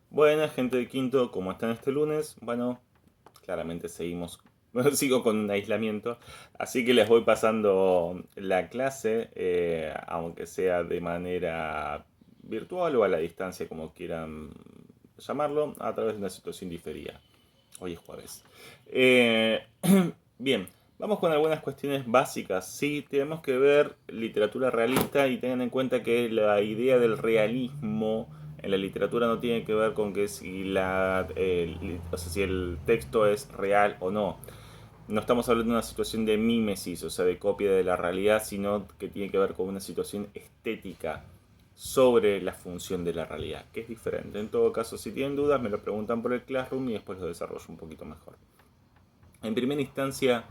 Buenas, gente de Quinto, ¿cómo están este lunes? Bueno, claramente sigo con un aislamiento, así que les voy pasando la clase, aunque sea de manera virtual o a la distancia, como quieran llamarlo, a través de una situación diferida. Hoy es jueves. Eh, Bien, vamos con algunas cuestiones básicas. Sí, tenemos que ver literatura realista y tengan en cuenta que la idea del realismo en la literatura no tiene que ver con que si el texto es real o no. No estamos hablando de una situación de mímesis, o sea, de copia de la realidad, sino que tiene que ver con una situación estética sobre la función de la realidad, que es diferente. En todo caso, si tienen dudas, me lo preguntan por el Classroom y después lo desarrollo un poquito mejor. En primera instancia,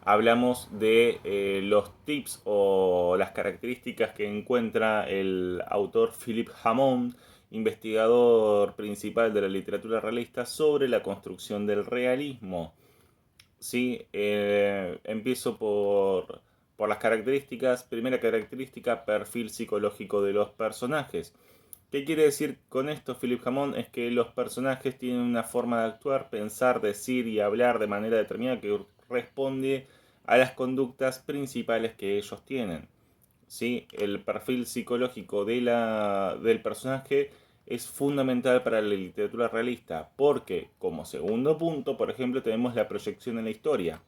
hablamos de los tips o las características que encuentra el autor Philip Hammond, investigador principal de la literatura realista, sobre la construcción del realismo. Sí, empiezo por las características. Primera característica, perfil psicológico de los personajes. ¿Qué quiere decir con esto Philip Hammond? Es que los personajes tienen una forma de actuar, pensar, decir y hablar de manera determinada que responde a las conductas principales que ellos tienen. ¿Sí? El perfil psicológico del personaje es fundamental para la literatura realista porque, como segundo punto, por ejemplo, tenemos la proyección en la historia.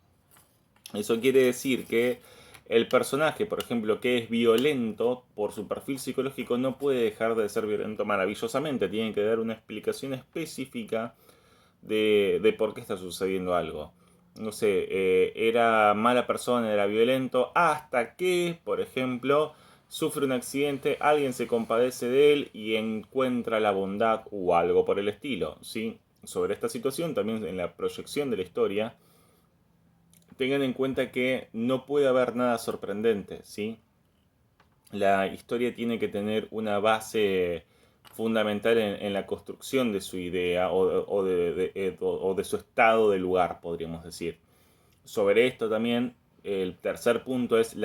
Eso quiere decir que el personaje, por ejemplo, que es violento por su perfil psicológico, no puede dejar de ser violento maravillosamente. Tiene que dar una explicación específica de por qué está sucediendo algo. No sé, era mala persona, era violento, hasta que, por ejemplo, sufre un accidente, alguien se compadece de él y encuentra la bondad o algo por el estilo. ¿Sí? Sobre esta situación, también en la proyección de la historia, tengan en cuenta que no puede haber nada sorprendente, ¿sí? La historia tiene que tener una base fundamental en la construcción de su idea o de su estado de lugar, podríamos decir. Sobre esto también, el tercer punto es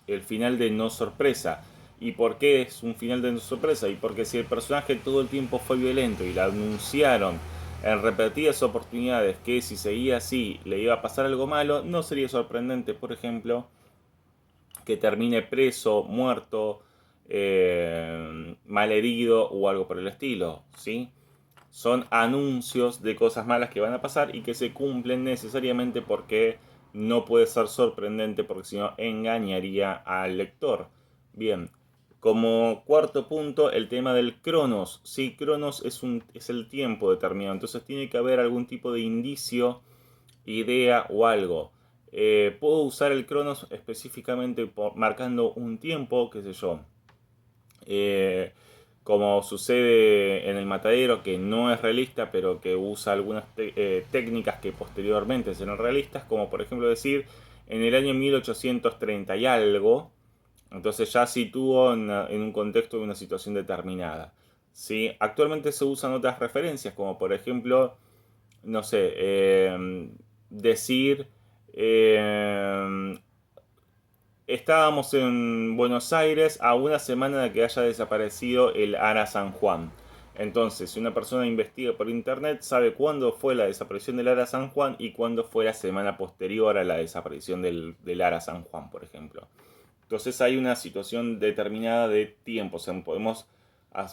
el final de no sorpresa. ¿Y por qué es un final de no sorpresa? Y porque si el personaje todo el tiempo fue violento y le anunciaron en repetidas oportunidades que si seguía así le iba a pasar algo malo, no sería sorprendente, por ejemplo, que termine preso, muerto, malherido o algo por el estilo, ¿sí? Son anuncios de cosas malas que van a pasar y que se cumplen necesariamente porque no puede ser sorprendente porque si no engañaría al lector. Bien, como cuarto punto, el tema del cronos. Sí, cronos es el tiempo determinado, entonces tiene que haber algún tipo de indicio, idea o algo. Puedo usar el cronos específicamente marcando un tiempo, qué sé yo. Eh, Como sucede en el matadero, que no es realista, pero que usa algunas técnicas que posteriormente serán realistas, como por ejemplo decir en el año 1830 y algo, entonces ya sitúo en un contexto de una situación determinada. ¿Sí? Actualmente se usan otras referencias, como por ejemplo, no sé, decir eh, estábamos en Buenos Aires a una semana de que haya desaparecido el Ara San Juan. Entonces, si una persona investiga por internet, sabe cuándo fue la desaparición del Ara San Juan y cuándo fue la semana posterior a la desaparición del Ara San Juan, por ejemplo. Entonces hay una situación determinada de tiempo. O sea, podemos,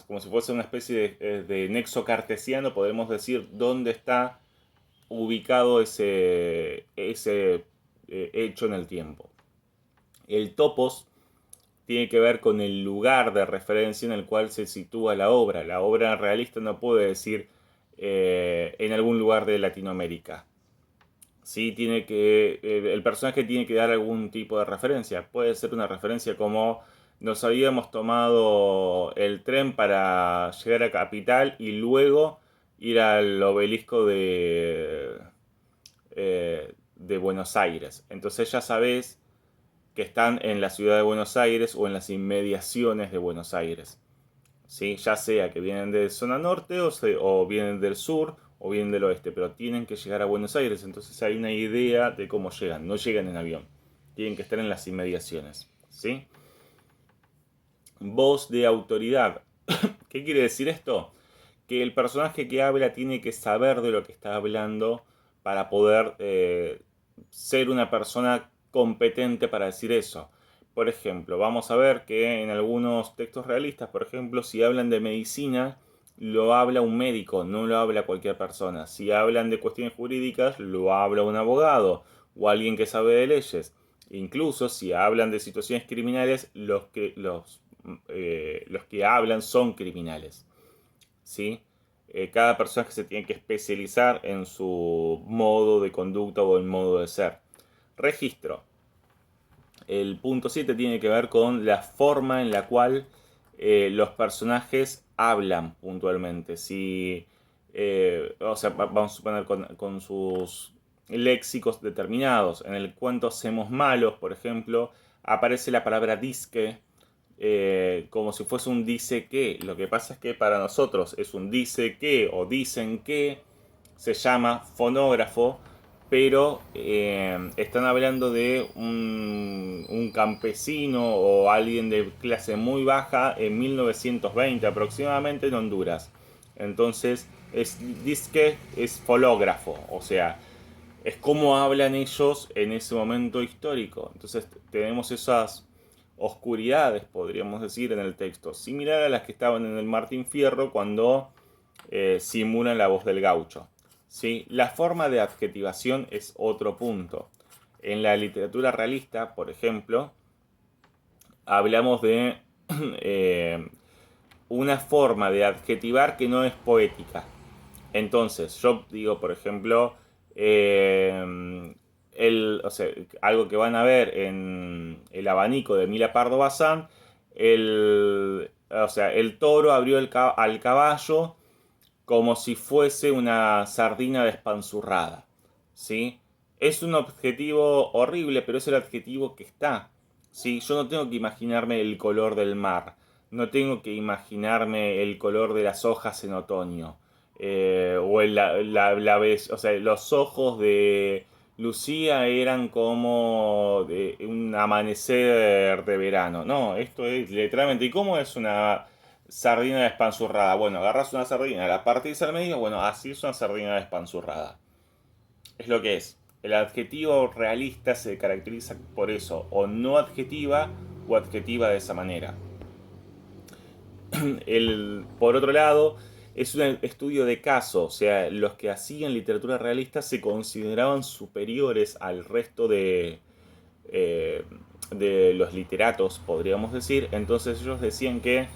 como si fuese una especie de nexo cartesiano, podemos decir dónde está ubicado ese hecho en el tiempo. El topos tiene que ver con el lugar de referencia en el cual se sitúa la obra. La obra realista no puede decir en algún lugar de Latinoamérica. Sí, el personaje tiene que dar algún tipo de referencia. Puede ser una referencia como nos habíamos tomado el tren para llegar a Capital y luego ir al obelisco de Buenos Aires. Entonces ya sabes que están en la ciudad de Buenos Aires o en las inmediaciones de Buenos Aires. ¿Sí? Ya sea que vienen de zona norte o vienen del sur o vienen del oeste, pero tienen que llegar a Buenos Aires, entonces hay una idea de cómo llegan, no llegan en avión, tienen que estar en las inmediaciones. ¿Sí? Voz de autoridad. ¿Qué quiere decir esto? que el personaje que habla tiene que saber de lo que está hablando para poder ser una persona competente para decir eso. Por ejemplo, vamos a ver que en algunos textos realistas, por ejemplo, si hablan de medicina, lo habla un médico, no lo habla cualquier persona. Si hablan de cuestiones jurídicas, lo habla un abogado o alguien que sabe de leyes. Incluso si hablan de situaciones criminales, los que hablan son criminales. ¿Sí? Cada personaje se tiene que especializar en su modo de conducta o el modo de ser. Registro. El punto 7 tiene que ver con la forma en la cual los personajes hablan puntualmente. Si, o sea, vamos a suponer con sus léxicos determinados. En el cuento Semos Malos, por ejemplo, aparece la palabra disque como si fuese un dice que. Lo que pasa es que para nosotros es un dice que o dicen que, se llama fonógrafo, pero están hablando de un campesino o alguien de clase muy baja en 1920 aproximadamente en Honduras. Entonces, disque es fológrafo, o sea, es como hablan ellos en ese momento histórico. Entonces, tenemos esas oscuridades, podríamos decir, en el texto, similar a las que estaban en el Martín Fierro cuando simulan la voz del gaucho. ¿Sí? La forma de adjetivación es otro punto. En la literatura realista, por ejemplo, hablamos de una forma de adjetivar que no es poética. Entonces, yo digo, por ejemplo, o sea, algo que van a ver en El abanico de Mila Pardo Bazán, o sea, el toro abrió al caballo como si fuese una sardina despanzurrada, ¿sí? Es un adjetivo horrible, pero es el adjetivo que está, ¿sí? Yo no tengo que imaginarme el color del mar, no tengo que imaginarme el color de las hojas en otoño, o o sea, los ojos de Lucía eran como de un amanecer de verano. No, esto es literalmente. ¿Y cómo es una sardina despanzurrada? Bueno, agarras una sardina, la partís al medio, bueno, así es una sardina despanzurrada. Es lo que es. El adjetivo realista se caracteriza por eso, o no adjetiva o adjetiva de esa manera. Por otro lado, es un estudio de caso, o sea, los que hacían literatura realista se consideraban superiores al resto eh, de los literatos, podríamos decir. Entonces ellos decían que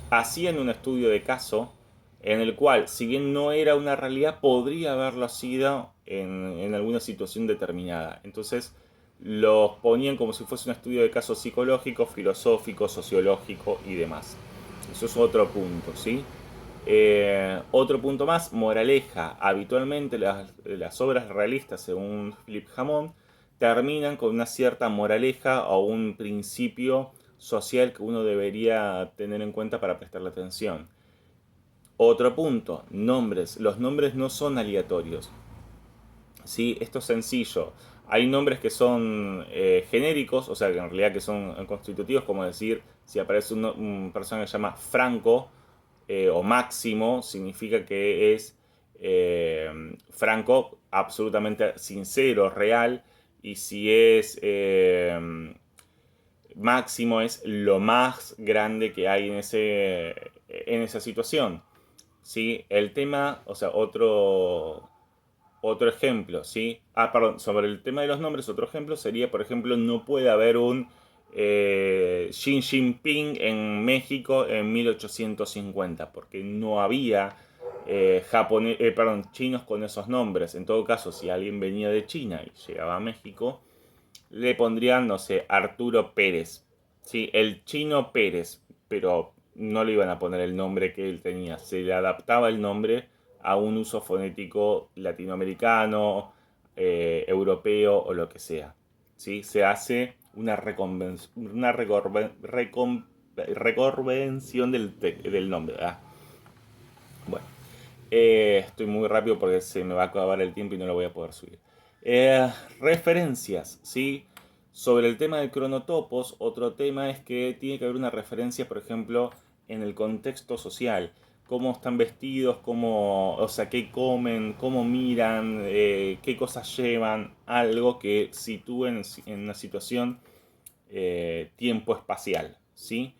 hacían un estudio de caso en el cual, si bien no era una realidad, podría haberlo sido en alguna situación determinada. Entonces los ponían como si fuese un estudio de caso psicológico, filosófico, sociológico y demás. Eso es otro punto, ¿sí? Otro punto más, moraleja. Habitualmente las obras realistas, según Philip Hammond, terminan con una cierta moraleja o un principio social que uno debería tener en cuenta para prestarle atención. Otro punto, nombres. Los nombres no son aleatorios. ¿Sí? Esto es sencillo. Hay nombres que son genéricos, o sea, que en realidad que son constitutivos, como decir, si aparece un persona que se llama Franco o Máximo, significa que es Franco absolutamente sincero, real, y si es Máximo es lo más grande que hay en esa situación. ¿Sí? El tema, o sea, otro ejemplo, ¿sí? Perdón, sobre el tema de los nombres, otro ejemplo sería, por ejemplo, no puede haber un Xi Jinping en México en 1850, porque no había chinos con esos nombres. En todo caso, si alguien venía de China y llegaba a México, le pondrían, no sé, Arturo Pérez, ¿sí? El chino Pérez, pero no le iban a poner el nombre que él tenía, se le adaptaba el nombre a un uso fonético latinoamericano, europeo o lo que sea. ¿Sí? Se hace una reconvención del nombre. Bueno, estoy muy rápido porque se me va a acabar el tiempo y no lo voy a poder subir. Referencias, ¿sí? Sobre el tema del cronotopos, otro tema es que tiene que haber una referencia, por ejemplo, en el contexto social. cómo están vestidos, o sea, qué comen, cómo miran, qué cosas llevan, algo que sitúe en una situación tiempo-espacial, ¿sí?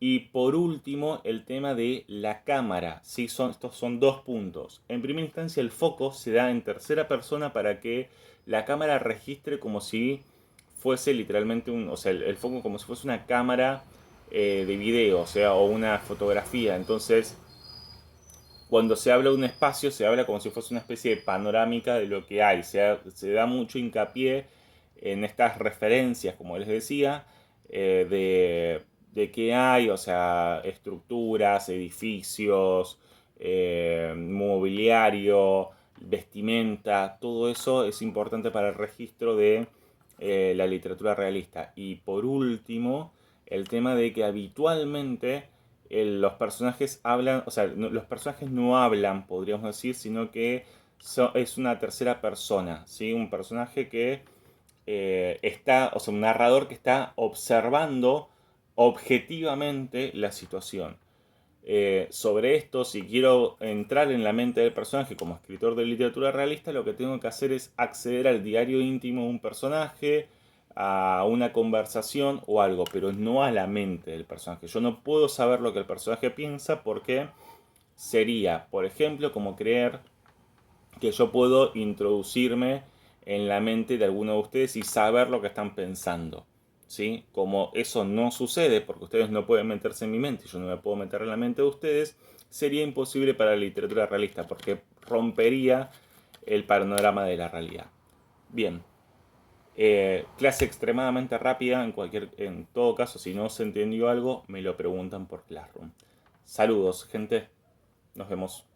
Y por último, el tema de la cámara, ¿sí? Estos son dos puntos. En primera instancia, el foco se da en tercera persona para que la cámara registre como si fuese literalmente o sea, el foco como si fuese una cámara de video, o sea, o una fotografía. Entonces, cuando se habla de un espacio, se habla como si fuese una especie de panorámica de lo que hay. Se da mucho hincapié en estas referencias, como les decía, de qué hay, o sea, estructuras, edificios, mobiliario, vestimenta, todo eso es importante para el registro de la literatura realista. Y por último, el tema de que habitualmente los personajes hablan, o sea, los personajes no hablan, podríamos decir, sino que es una tercera persona, ¿sí? Un personaje que está, o sea, un narrador que está observando objetivamente la situación. Sobre esto, si quiero entrar en la mente del personaje como escritor de literatura realista, lo que tengo que hacer es acceder al diario íntimo de un personaje, a una conversación o algo, pero no a la mente del personaje. Yo no puedo saber lo que el personaje piensa porque sería, por ejemplo, como creer que yo puedo introducirme en la mente de alguno de ustedes y saber lo que están pensando. ¿Sí? Como eso no sucede, porque ustedes no pueden meterse en mi mente y yo no me puedo meter en la mente de ustedes, sería imposible para la literatura realista, porque rompería el panorama de la realidad. Bien, clase extremadamente rápida, en todo caso, si no se entendió algo, me lo preguntan por Classroom. Saludos, gente. Nos vemos.